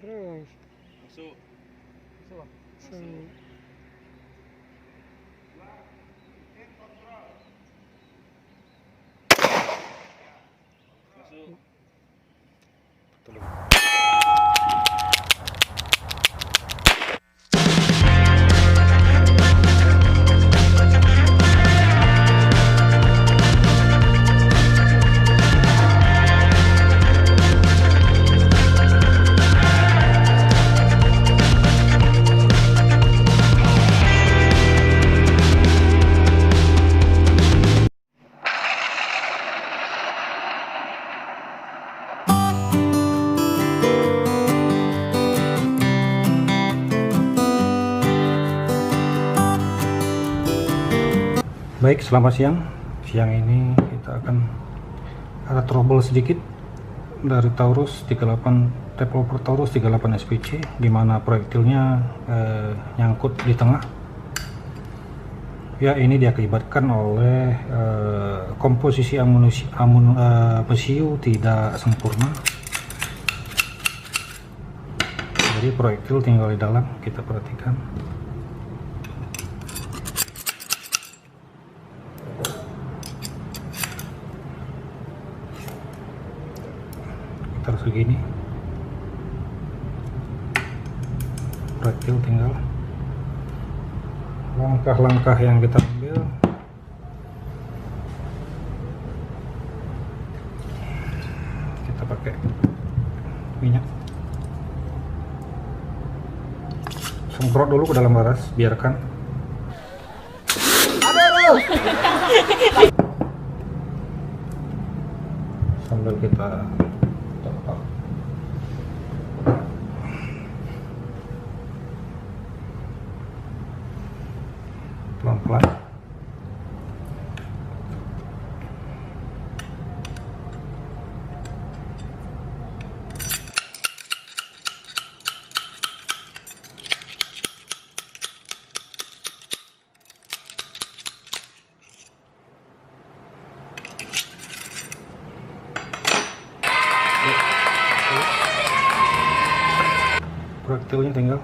Terus. Masuk. Masuk. Masuk. Masuk. Baik, selamat siang. Siang ini kita akan ada trouble sedikit dari Taurus 38, revolver Taurus 38 SPC, di mana proyektilnya nyangkut di tengah. Ya, ini diakibatkan oleh komposisi mesiu tidak sempurna. Jadi proyektil tinggal di dalam, kita perhatikan. Terus begini, proyektil tinggal. Langkah-langkah yang kita ambil, kita pakai minyak, semprot dulu ke dalam laras, biarkan. Sambil kita pelan-pelan. Proyektilnya tinggal.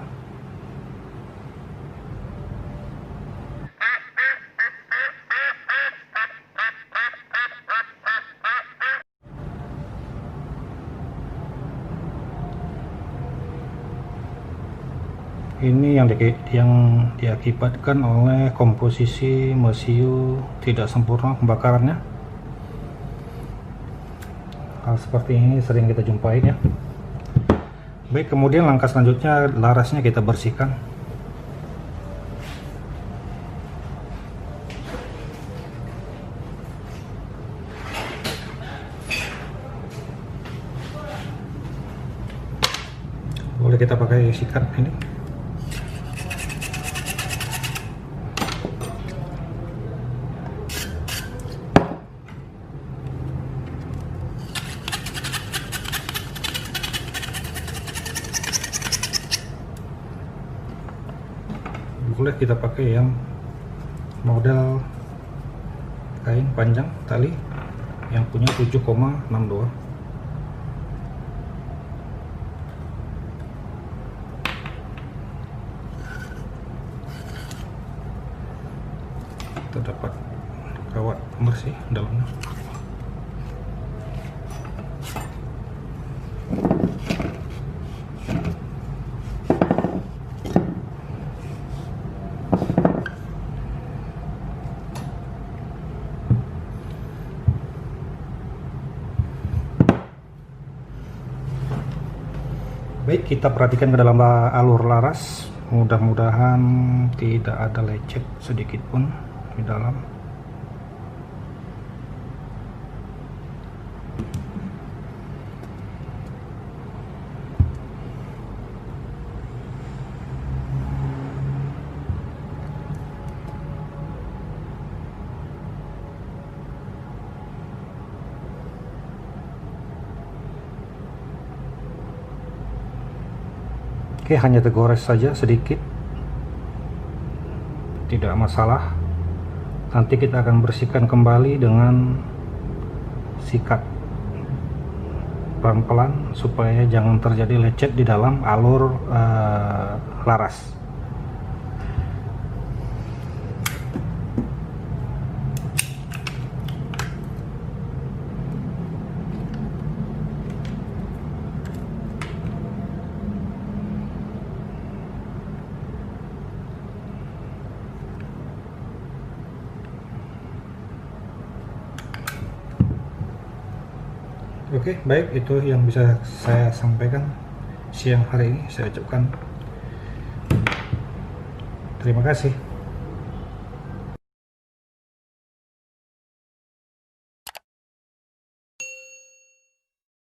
Ini yang diakibatkan oleh komposisi mesiu tidak sempurna pembakarannya. Hal seperti ini sering kita jumpai ya. Baik, kemudian langkah selanjutnya larasnya kita bersihkan. Boleh kita pakai sikat ini. Boleh kita pakai yang model kain panjang tali yang punya 7,62. Kita dapat kawat bersih dalamnya. Baik, kita perhatikan ke dalam alur laras. Mudah-mudahan tidak ada lecet sedikit pun di dalam. Oke, hanya tergores saja sedikit, tidak masalah. Nanti kita akan bersihkan kembali dengan sikat. pelan-pelan supaya jangan terjadi lecet di dalam alur laras. Oke, baik, itu yang bisa saya sampaikan siang hari ini. Saya ucapkan terima kasih.